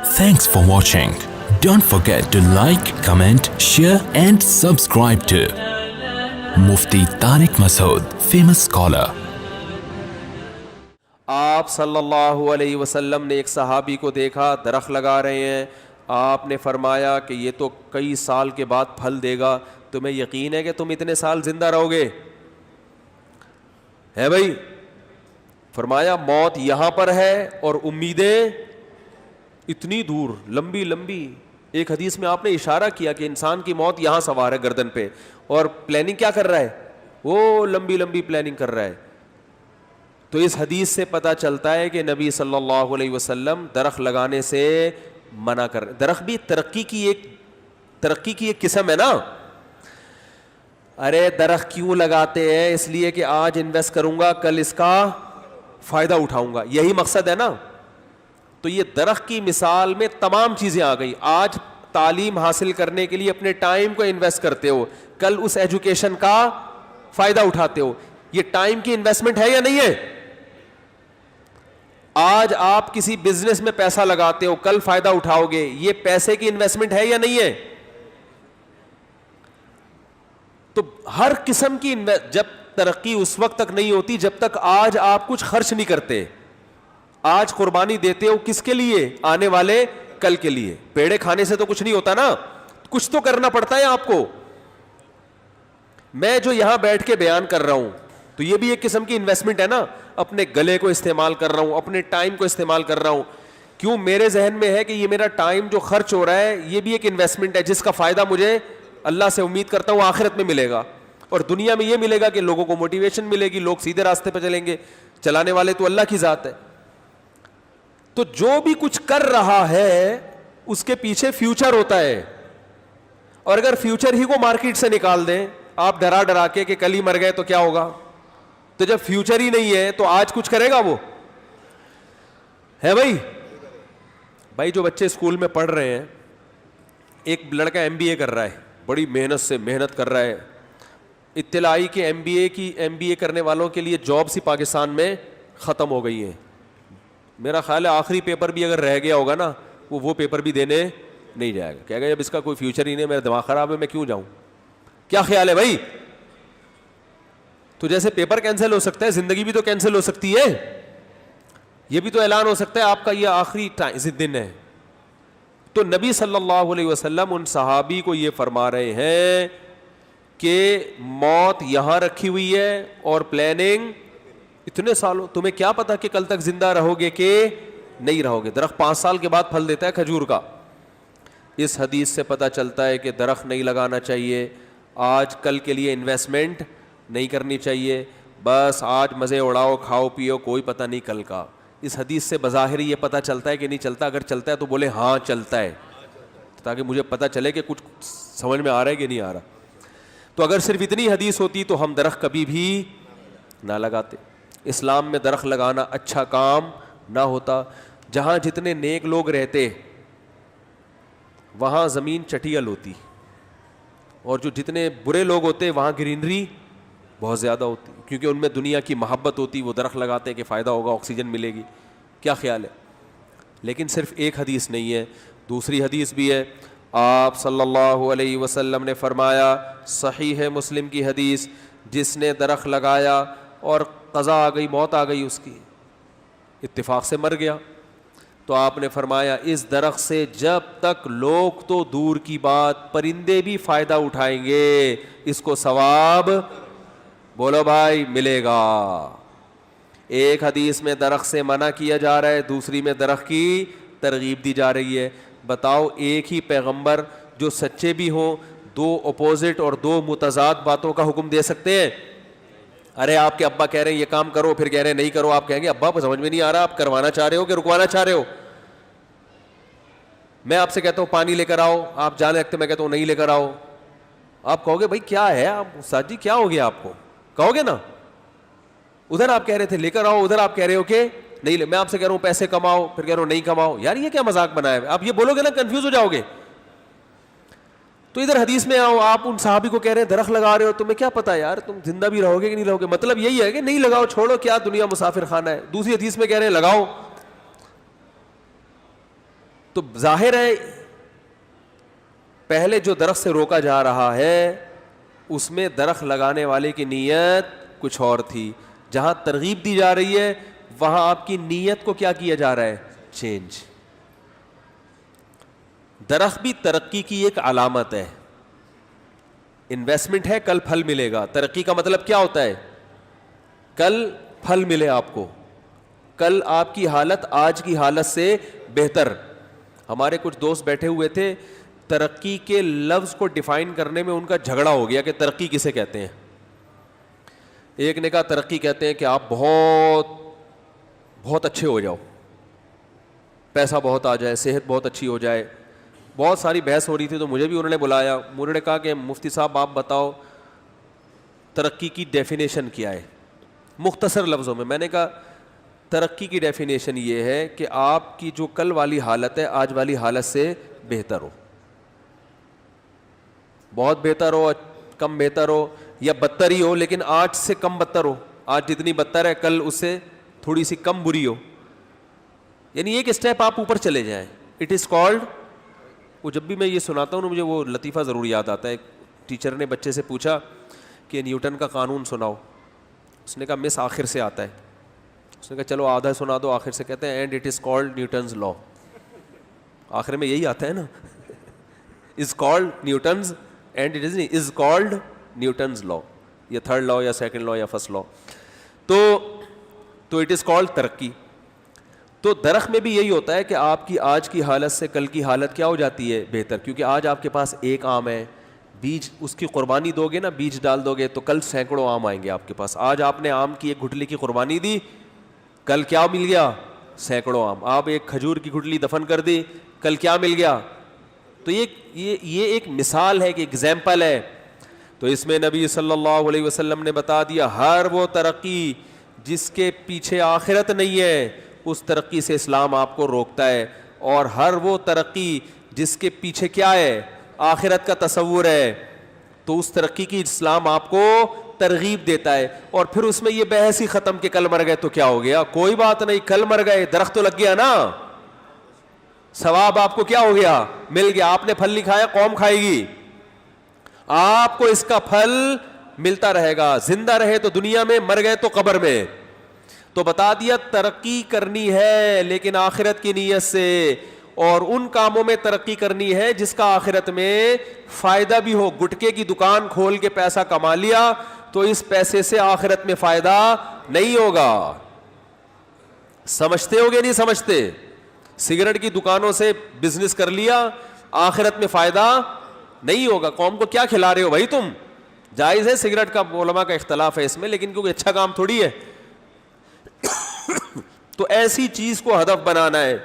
Thanks for watching. Don't forget to like, comment, share and subscribe to Mufti Tariq Masood, famous scholar. آپ صلی اللہ علیہ وسلم نے ایک صحابی کو دیکھا درخت لگا رہے ہیں. آپ نے فرمایا کہ یہ تو کئی سال کے بعد پھل دے گا, تمہیں یقین ہے کہ تم اتنے سال زندہ رہو گے؟ ہے بھائی. فرمایا موت یہاں پر ہے اور امیدیں اتنی دور, لمبی لمبی. ایک حدیث میں آپ نے اشارہ کیا کہ انسان کی موت یہاں سوار ہے گردن پہ, اور پلاننگ کیا کر رہا ہے؟ وہ لمبی لمبی پلاننگ کر رہا ہے. تو اس حدیث سے پتہ چلتا ہے کہ نبی صلی اللہ علیہ وسلم درخت لگانے سے منع کر. درخت بھی ترقی کی ایک قسم ہے نا. ارے درخت کیوں لگاتے ہیں؟ اس لیے کہ آج انویسٹ کروں گا, کل اس کا فائدہ اٹھاؤں گا, یہی مقصد ہے نا. تو یہ درخت کی مثال میں تمام چیزیں آ گئی. آج تعلیم حاصل کرنے کے لیے اپنے ٹائم کو انویسٹ کرتے ہو, کل اس ایجوکیشن کا فائدہ اٹھاتے ہو. یہ ٹائم کی انویسٹمنٹ ہے یا نہیں ہے؟ آج آپ کسی بزنس میں پیسہ لگاتے ہو, کل فائدہ اٹھاؤ گے, یہ پیسے کی انویسٹمنٹ ہے یا نہیں ہے؟ تو ہر قسم کی جب ترقی اس وقت تک نہیں ہوتی جب تک آج آپ کچھ خرچ نہیں کرتے. آج قربانی دیتے ہو کس کے لیے؟ آنے والے کل کے لیے. پیڑے کھانے سے تو کچھ نہیں ہوتا نا, کچھ تو کرنا پڑتا ہے آپ کو. میں جو یہاں بیٹھ کے بیان کر رہا ہوں تو یہ بھی ایک قسم کی انویسٹمنٹ ہے نا. اپنے گلے کو استعمال کر رہا ہوں, اپنے ٹائم کو استعمال کر رہا ہوں. کیوں؟ میرے ذہن میں ہے کہ یہ میرا ٹائم جو خرچ ہو رہا ہے یہ بھی ایک انویسٹمنٹ ہے جس کا فائدہ مجھے اللہ سے امید کرتا ہوں آخرت میں ملے گا, اور دنیا میں یہ ملے گا کہ لوگوں کو موٹیویشن ملے گی, لوگ سیدھے راستے پہ چلیں گے. چلانے والے تو اللہ کی ذات ہے. تو جو بھی کچھ کر رہا ہے اس کے پیچھے فیوچر ہوتا ہے, اور اگر فیوچر ہی کو مارکیٹ سے نکال دیں آپ ڈرا کے کہ کل ہی مر گئے تو کیا ہوگا؟ تو جب فیوچر ہی نہیں ہے تو آج کچھ کرے گا وہ؟ ہے بھائی جو بچے اسکول میں پڑھ رہے ہیں, ایک لڑکا MBA کر رہا ہے, بڑی محنت کر رہا ہے. اطلاعی کہ MBA کرنے والوں کے لیے جابس ہی پاکستان میں ختم ہو گئی ہیں. میرا خیال ہے آخری پیپر بھی اگر رہ گیا ہوگا نا وہ پیپر بھی دینے نہیں جائے گا, کہے گا جب اس کا کوئی فیوچر ہی نہیں, میرا دماغ خراب ہے, میں کیوں جاؤں. کیا خیال ہے بھائی؟ تو جیسے پیپر کینسل ہو سکتا ہے, زندگی بھی تو کینسل ہو سکتی ہے. یہ بھی تو اعلان ہو سکتا ہے آپ کا یہ آخری دن ہے. تو نبی صلی اللہ علیہ وسلم ان صحابی کو یہ فرما رہے ہیں کہ موت یہاں رکھی ہوئی ہے اور پلاننگ اتنے سالوں, تمہیں کیا پتا کہ کل تک زندہ رہو گے کہ نہیں رہو گے. درخت 5 سال کے بعد پھل دیتا ہے کھجور کا. اس حدیث سے پتہ چلتا ہے کہ درخت نہیں لگانا چاہیے, آج کل کے لیے انویسٹمنٹ نہیں کرنی چاہیے. بس آج مزے اڑاؤ, کھاؤ پیو, کوئی پتہ نہیں کل کا. اس حدیث سے بظاہر یہ پتہ چلتا ہے کہ نہیں چلتا. اگر چلتا ہے تو بولے ہاں چلتا ہے, تاکہ مجھے پتہ چلے کہ کچھ سمجھ میں آ رہا ہے کہ نہیں آ رہا. تو اگر صرف اتنی حدیث ہوتی تو ہم درخت کبھی بھی نہ لگاتے. اسلام میں درخت لگانا اچھا کام نہ ہوتا. جہاں جتنے نیک لوگ رہتے وہاں زمین چٹیل ہوتی, اور جو جتنے برے لوگ ہوتے وہاں گرینری بہت زیادہ ہوتی, کیونکہ ان میں دنیا کی محبت ہوتی. وہ درخت لگاتے کہ فائدہ ہوگا, آکسیجن ملے گی. کیا خیال ہے؟ لیکن صرف ایک حدیث نہیں ہے, دوسری حدیث بھی ہے. آپ صلی اللہ علیہ وسلم نے فرمایا, صحیح مسلم کی حدیث, جس نے درخت لگایا اور قضا آ گئی, موت آ گئی اس کی, اتفاق سے مر گیا, تو آپ نے فرمایا اس درخت سے جب تک لوگ تو دور کی بات پرندے بھی فائدہ اٹھائیں گے اس کو ثواب بولو بھائی ملے گا. ایک حدیث میں درخت سے منع کیا جا رہا ہے, دوسری میں درخت کی ترغیب دی جا رہی ہے. بتاؤ ایک ہی پیغمبر جو سچے بھی ہوں, 2 اپوزٹ اور 2 متضاد باتوں کا حکم دے سکتے ہیں؟ ارے آپ کے ابا کہہ رہے ہیں یہ کام کرو, پھر کہہ رہے ہیں نہیں کرو. آپ کہیں گے ابا سمجھ میں نہیں آ رہا, آپ کروانا چاہ رہے ہو کہ رکوانا چاہ رہے ہو؟ میں آپ سے کہتا ہوں پانی لے کر آؤ, آپ جانے لگتے, میں کہتا ہوں نہیں لے کر آؤ. آپ کہو گے بھائی کیا ہے, آپ استاد جی کیا ہو گیا, آپ کو کہو گے نا. ادھر آپ کہہ رہے تھے لے کر آؤ, ادھر آپ کہہ رہے ہو کہ نہیں. میں آپ سے کہہ رہا ہوں پیسے کماؤ, پھر کہہ رہا ہوں نہیں کماؤ. یار یہ کیا مذاق بنایا ہے؟ آپ یہ بولو گے نا کنفیوز ہو جاؤ گے. تو ادھر حدیث میں آؤ, آپ ان صحابی کو کہہ رہے ہیں درخت لگا رہے ہو, تمہیں کیا پتا یار تم زندہ بھی رہو گے کہ نہیں رہو گے. مطلب یہی ہے کہ نہیں لگاؤ, چھوڑو, کیا دنیا مسافر خانہ ہے. دوسری حدیث میں کہہ رہے ہیں لگاؤ. تو ظاہر ہے پہلے جو درخت سے روکا جا رہا ہے اس میں درخت لگانے والے کی نیت کچھ اور تھی, جہاں ترغیب دی جا رہی ہے وہاں آپ کی نیت کو کیا کیا جا رہا ہے, چینج. درخت بھی ترقی کی ایک علامت ہے, انویسٹمنٹ ہے, کل پھل ملے گا. ترقی کا مطلب کیا ہوتا ہے, کل پھل ملے آپ کو, کل آپ کی حالت آج کی حالت سے بہتر. ہمارے کچھ دوست بیٹھے ہوئے تھے, ترقی کے لفظ کو ڈیفائن کرنے میں ان کا جھگڑا ہو گیا کہ ترقی کسے کہتے ہیں. ایک نے کہا ترقی کہتے ہیں کہ آپ بہت بہت اچھے ہو جاؤ, پیسہ بہت آ جائے, صحت بہت اچھی ہو جائے. بہت ساری بحث ہو رہی تھی تو مجھے بھی انہوں نے بلایا, انہوں نے کہا کہ مفتی صاحب آپ بتاؤ ترقی کی ڈیفینیشن کیا ہے مختصر لفظوں میں. میں نے کہا ترقی کی ڈیفینیشن یہ ہے کہ آپ کی جو کل والی حالت ہے آج والی حالت سے بہتر ہو, بہت بہتر ہو, کم بہتر ہو, یا بدتر ہی ہو لیکن آج سے کم بدتر ہو. آج جتنی بدتر ہے کل اس سے تھوڑی سی کم بری ہو, یعنی ایک اسٹیپ آپ اوپر چلے جائیں. اٹ از کالڈ, وہ جب بھی میں یہ سناتا ہوں نا مجھے وہ لطیفہ ضرور یاد آتا ہے. ٹیچر نے بچے سے پوچھا کہ نیوٹن کا قانون سناؤ. اس نے کہا مس آخر سے آتا ہے. اس نے کہا چلو آدھا سنا دو آخر سے. کہتے ہیں and it is called Newton's law. آخر میں یہی آتا ہے نا, is called Newton's and it is called Newton's law, یا تھرڈ لا یا سیکنڈ لا یا فرسٹ لا. تو اٹ از کالڈ ترقی. تو درخت میں بھی یہی ہوتا ہے کہ آپ کی آج کی حالت سے کل کی حالت کیا ہو جاتی ہے, بہتر. کیونکہ آج آپ کے پاس ایک آم ہے, بیج اس کی قربانی دو گے نا, بیج ڈال دو گے تو کل سینکڑوں آم آئیں گے آپ کے پاس. آج آپ نے آم کی ایک گٹھلی کی قربانی دی, کل کیا مل گیا, سینکڑوں آم. آپ ایک کھجور کی گٹھلی دفن کر دی, کل کیا مل گیا. تو یہ ایک مثال ہے, کہ ایگزامپل ہے. تو اس میں نبی صلی اللہ علیہ وسلم نے بتا دیا ہر وہ ترقی جس کے پیچھے آخرت نہیں ہے اس ترقی سے اسلام آپ کو روکتا ہے, اور ہر وہ ترقی جس کے پیچھے کیا ہے, آخرت کا تصور ہے, تو اس ترقی کی اسلام آپ کو ترغیب دیتا ہے. اور پھر اس میں یہ بحث ہی ختم کہ کل مر گئے تو کیا ہو گیا, کوئی بات نہیں, کل مر گئے درخت تو لگ گیا نا, ثواب آپ کو کیا ہو گیا, مل گیا. آپ نے پھل نہیں کھایا, قوم کھائے گی, آپ کو اس کا پھل ملتا رہے گا. زندہ رہے تو دنیا میں, مر گئے تو قبر میں. تو بتا دیا ترقی کرنی ہے لیکن آخرت کی نیت سے, اور ان کاموں میں ترقی کرنی ہے جس کا آخرت میں فائدہ بھی ہو. گٹکے کی دکان کھول کے پیسہ کما لیا تو اس پیسے سے آخرت میں فائدہ نہیں ہوگا. سمجھتے ہو گے نہیں سمجھتے؟ سگریٹ کی دکانوں سے بزنس کر لیا, آخرت میں فائدہ نہیں ہوگا. قوم کو کیا کھلا رہے ہو بھائی تم؟ جائز ہے سگریٹ کا, علماء کا اختلاف ہے اس میں, لیکن کیونکہ اچھا کام تھوڑی ہے. تو ایسی چیز کو ہدف بنانا ہے,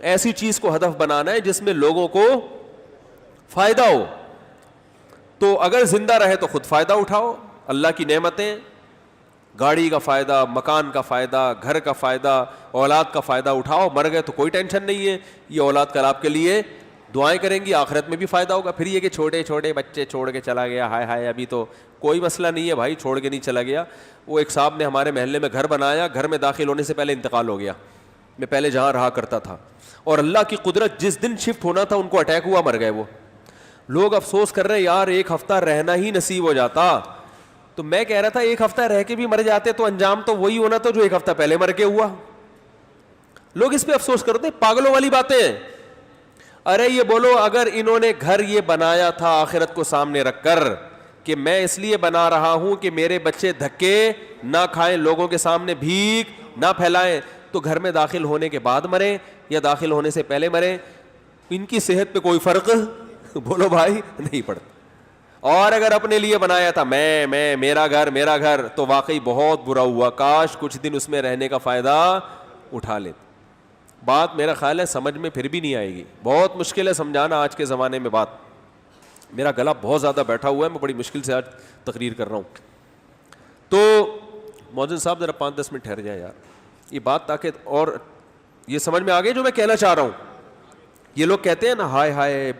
ایسی چیز کو ہدف بنانا ہے جس میں لوگوں کو فائدہ ہو. تو اگر زندہ رہے تو خود فائدہ اٹھاؤ, اللہ کی نعمتیں, گاڑی کا فائدہ, مکان کا فائدہ, گھر کا فائدہ, اولاد کا فائدہ اٹھاؤ. مر گئے تو کوئی ٹینشن نہیں ہے, یہ اولاد کل آپ کے لیے دعائیں کریں گی, آخرت میں بھی فائدہ ہوگا. پھر یہ کہ چھوٹے چھوٹے بچے چھوڑ کے چلا گیا, ہائے ہائے, ابھی تو کوئی مسئلہ نہیں ہے بھائی, چھوڑ کے نہیں چلا گیا. وہ ایک صاحب نے ہمارے محلے میں گھر بنایا, گھر میں داخل ہونے سے پہلے انتقال ہو گیا. میں پہلے جہاں رہا کرتا تھا, اور اللہ کی قدرت, جس دن شفٹ ہونا تھا ان کو اٹیک ہوا, مر گئے وہ. لوگ افسوس کر رہے ہیں یار ایک ہفتہ رہنا ہی نصیب ہو جاتا. تو میں کہہ رہا تھا ایک ہفتہ رہ کے بھی مر جاتے تو انجام تو وہی ہونا تھا جو ایک ہفتہ پہلے مر کے ہوا. لوگ اس پہ افسوس کرتے ہیں, پاگلوں والی باتیں. ارے یہ بولو اگر انہوں نے گھر یہ بنایا تھا آخرت کو سامنے رکھ کر کہ میں اس لیے بنا رہا ہوں کہ میرے بچے دھکے نہ کھائیں, لوگوں کے سامنے بھیک نہ پھیلائیں, تو گھر میں داخل ہونے کے بعد مریں یا داخل ہونے سے پہلے مریں, ان کی صحت پہ کوئی فرق بولو بھائی نہیں پڑتا. اور اگر اپنے لیے بنایا تھا میں میرا گھر, تو واقعی بہت برا ہوا, کاش کچھ دن اس میں رہنے کا فائدہ اٹھا لیتے. بات میرا خیال ہے سمجھ میں پھر بھی نہیں آئے گی, بہت مشکل ہے سمجھانا آج کے زمانے میں بات. میرا گلا بہت زیادہ بیٹھا ہوا ہے, میں بڑی مشکل سے آج تقریر کر رہا ہوں. تو مؤذن صاحب ذرا 5-10 منٹ ٹھہر جائیں یار, یہ بات تاکہ اور یہ سمجھ میں آ گئی جو میں کہنا چاہ رہا ہوں. یہ لوگ کہتے ہیں نا ہائے ہائے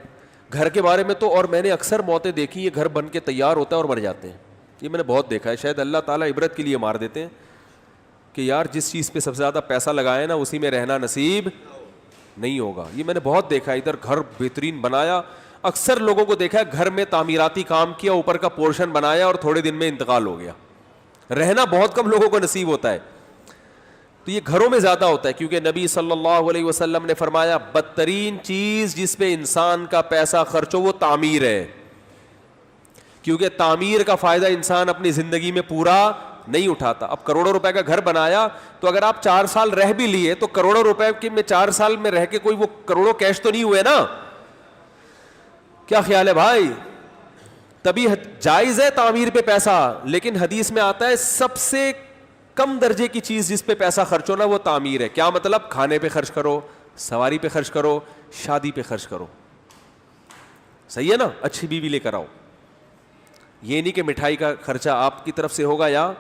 گھر کے بارے میں, تو اور میں نے اکثر موتیں دیکھی یہ گھر بن کے تیار ہوتا ہے اور مر جاتے ہیں. یہ میں نے بہت دیکھا ہے, شاید اللہ تعالیٰ عبرت کے لیے مار دیتے ہیں کہ یار جس چیز پہ سب سے زیادہ پیسہ لگائے نا اسی میں رہنا نصیب نہیں ہوگا. یہ میں نے بہت دیکھا ہے, ادھر گھر بہترین بنایا, اکثر لوگوں کو دیکھا ہے گھر میں تعمیراتی کام کیا, اوپر کا پورشن بنایا اور تھوڑے دن میں انتقال ہو گیا. رہنا بہت کم لوگوں کو نصیب ہوتا ہے. تو یہ گھروں میں زیادہ ہوتا ہے, کیونکہ نبی صلی اللہ علیہ وسلم نے فرمایا بدترین چیز جس پہ انسان کا پیسہ خرچ ہو وہ تعمیر ہے, کیونکہ تعمیر کا فائدہ انسان اپنی زندگی میں پورا نہیں اٹھاتا. اب کروڑوں روپے کا گھر بنایا تو اگر آپ 4 سال رہ بھی لیے تو کروڑوں روپے کے میں 4 سال میں رہ کے کوئی وہ کروڑوں کیش تو نہیں ہوئے نا. کیا خیال ہے بھائی؟ تبھی جائز ہے تعمیر پہ پیسہ, لیکن حدیث میں آتا ہے سب سے کم درجے کی چیز جس پہ پیسہ خرچ ہونا وہ تعمیر ہے. کیا مطلب؟ کھانے پہ خرچ کرو, سواری پہ خرچ کرو, شادی پہ خرچ کرو. صحیح ہے نا؟ اچھی بیوی لے کر آؤ. یہ نہیں کہ مٹھائی کا خرچہ آپ کی طرف سے ہوگا, یا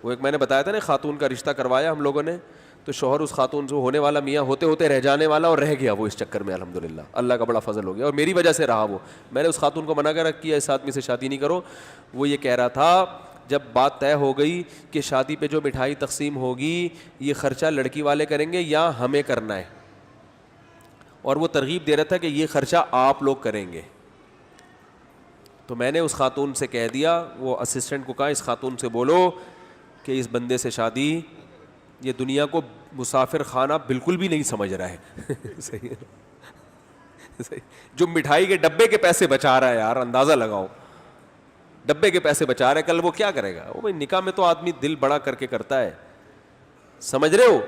وہ ایک میں نے بتایا تھا نا, خاتون کا رشتہ کروایا ہم لوگوں نے, تو شوہر اس خاتون سے ہونے والا میاں ہوتے ہوتے رہ جانے والا, اور رہ گیا وہ اس چکر میں. الحمدللہ اللہ کا بڑا فضل ہو گیا, اور میری وجہ سے رہا وہ. میں نے اس خاتون کو منع کر کیا اس آدمی سے شادی نہیں کرو. وہ یہ کہہ رہا تھا جب بات طے ہو گئی کہ شادی پہ جو مٹھائی تقسیم ہوگی یہ خرچہ لڑکی والے کریں گے یا ہمیں کرنا ہے, اور وہ ترغیب دے رہا تھا کہ یہ خرچہ آپ لوگ کریں گے. تو میں نے اس خاتون سے کہہ دیا, وہ اسسٹنٹ کو کہا اس خاتون سے بولو کہ اس بندے سے شادی, یہ دنیا کو مسافر خانہ بالکل بھی نہیں سمجھ رہا ہے. صحیح ہے, جو مٹھائی کے ڈبے کے پیسے بچا رہا ہے یار, اندازہ لگاؤ, ڈبے کے پیسے بچا رہے, کل وہ کیا کرے گا؟ وہ بھائی نکاح میں تو آدمی دل بڑا کر کے کرتا ہے, سمجھ رہے ہو؟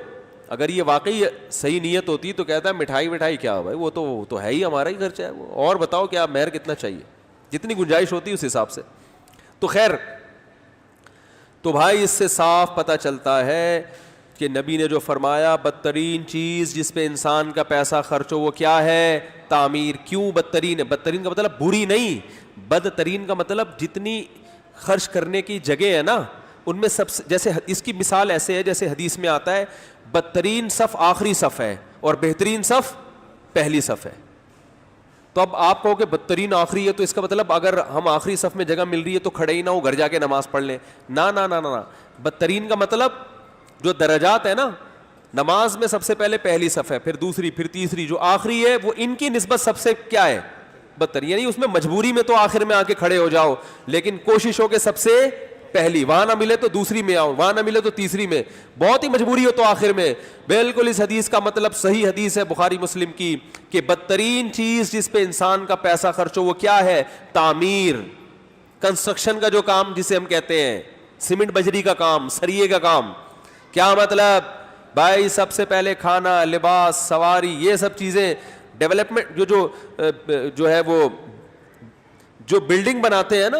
اگر یہ واقعی صحیح نیت ہوتی تو کہتا ہے مٹھائی کیا بھائی, وہ تو ہے ہی ہمارا ہی خرچہ ہے, وہ اور بتاؤ کیا مہر کتنا چاہیے, جتنی گنجائش ہوتی ہے اس حساب سے. تو خیر, تو بھائی اس سے صاف پتہ چلتا ہے کہ نبی نے جو فرمایا بدترین چیز جس پہ انسان کا پیسہ خرچ ہو وہ کیا ہے؟ تعمیر. کیوں بدترین ہے؟ بدترین کا مطلب بری نہیں, بدترین کا مطلب جتنی خرچ کرنے کی جگہ ہے نا ان میں سب سے, جیسے اس کی مثال ایسے ہے جیسے حدیث میں آتا ہے بدترین صف آخری صف ہے اور بہترین صف پہلی صف ہے. تو اب آپ کہو کہ بدترین آخری ہے تو اس کا مطلب اگر ہم آخری صف میں جگہ مل رہی ہے تو کھڑے ہی نہ ہو, گھر جا کے نماز پڑھ لیں. نہ نہ نہ نہ, بدترین کا مطلب جو درجات ہے نا, نماز میں سب سے پہلے پہلی صف ہے, پھر دوسری, پھر تیسری, جو آخری ہے وہ ان کی نسبت سب سے کیا ہے؟ بدتر. یعنی اس میں مجبوری میں تو آخر میں آ کے کھڑے ہو جاؤ, لیکن کوشش ہو کہ سب سے پہلی, وہاں نہ ملے تو دوسری میں آؤ, وہاں نہ ملے تو تیسری میں, بہت ہی مجبوری ہو تو آخر میں. بالکل اس حدیث کا مطلب صحیح حدیث ہے بخاری مسلم کی کہ بدترین چیز جس پہ انسان کا پیسہ خرچ ہو وہ کیا ہے؟ تعمیر, کنسٹرکشن کا جو کام جسے ہم کہتے ہیں, سیمنٹ بجری کا کام, سریے کا کام. کیا مطلب بھائی؟ سب سے پہلے کھانا, لباس, سواری, یہ سب چیزیں, ڈیولپمنٹ جو ہے وہ جو بلڈنگ بناتے ہیں نا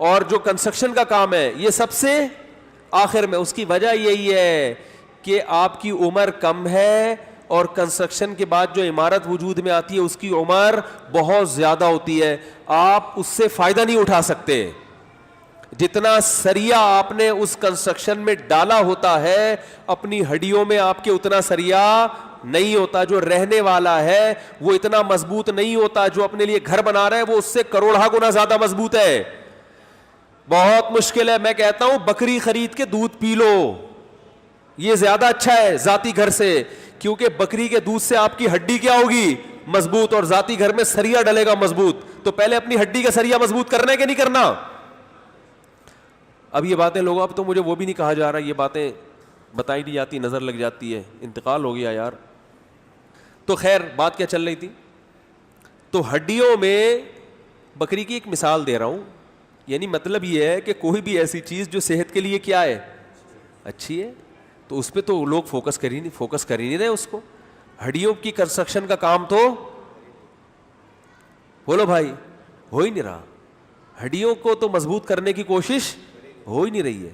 اور جو کنسٹرکشن کا کام ہے یہ سب سے آخر میں. اس کی وجہ یہی ہے کہ آپ کی عمر کم ہے اور کنسٹرکشن کے بعد جو عمارت وجود میں آتی ہے اس کی عمر بہت زیادہ ہوتی ہے, آپ اس سے فائدہ نہیں اٹھا سکتے. جتنا سریا آپ نے اس کنسٹرکشن میں ڈالا ہوتا ہے اپنی ہڈیوں میں آپ کے اتنا سریا نہیں ہوتا. جو رہنے والا ہے وہ اتنا مضبوط نہیں ہوتا, جو اپنے لیے گھر بنا رہا ہے وہ اس سے کروڑا گنا زیادہ مضبوط ہے. بہت مشکل ہے, میں کہتا ہوں بکری خرید کے دودھ پی لو, یہ زیادہ اچھا ہے ذاتی گھر سے, کیونکہ بکری کے دودھ سے آپ کی ہڈی کیا ہوگی؟ مضبوط, اور ذاتی گھر میں سریا ڈلے گا مضبوط. تو پہلے اپنی ہڈی کا سریا مضبوط کرنا ہے کہ نہیں کرنا؟ اب یہ باتیں لوگوں, اب تو مجھے وہ بھی نہیں کہا جا رہا, یہ باتیں بتائی نہیں جاتی, نظر لگ جاتی ہے, انتقال ہو گیا یار. تو خیر بات کیا چل رہی تھی؟ تو ہڈیوں میں بکری کی ایک مثال دے رہا ہوں, یعنی مطلب یہ ہے کہ کوئی بھی ایسی چیز جو صحت کے لیے کیا ہے؟ اچھی ہے, تو اس پہ تو لوگ فوکس کر ہی نہیں رہے. اس کو ہڈیوں کی کنسٹرکشن کا کام تو بولو بھائی ہو ہی نہیں رہا. ہڈیوں کو تو مضبوط کرنے کی کوشش ہو ہی نہیں رہی ہے.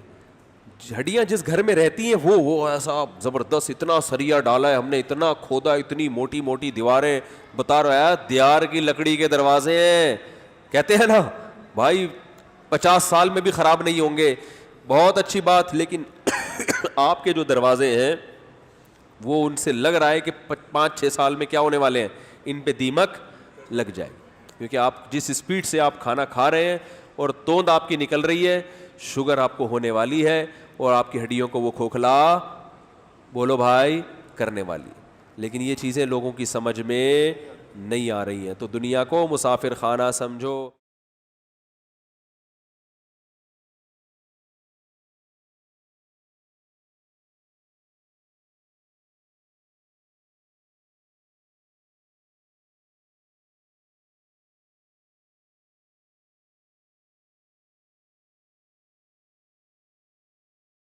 ہڈیاں جس گھر میں رہتی ہیں وہ ایسا زبردست, اتنا سریا ڈالا ہے ہم نے, اتنا کھودا, اتنی موٹی موٹی دیواریں, بتا رہا ہے دیار کی لکڑی کے دروازے ہیں, کہتے ہیں نا بھائی 50 سال میں بھی خراب نہیں ہوں گے, بہت اچھی بات. لیکن آپ کے جو دروازے ہیں وہ ان سے لگ رہا ہے کہ 5-6 سال میں کیا ہونے والے ہیں, ان پہ دیمک لگ جائے, کیونکہ آپ جس اسپیڈ سے آپ کھانا کھا رہے ہیں اور توند آپ کی نکل رہی ہے, شوگر آپ کو ہونے والی ہے اور آپ کی ہڈیوں کو وہ کھوکھلا بولو بھائی کرنے والی. لیکن یہ چیزیں لوگوں کی سمجھ میں نہیں آ رہی ہیں. تو دنیا کو مسافر خانہ سمجھو.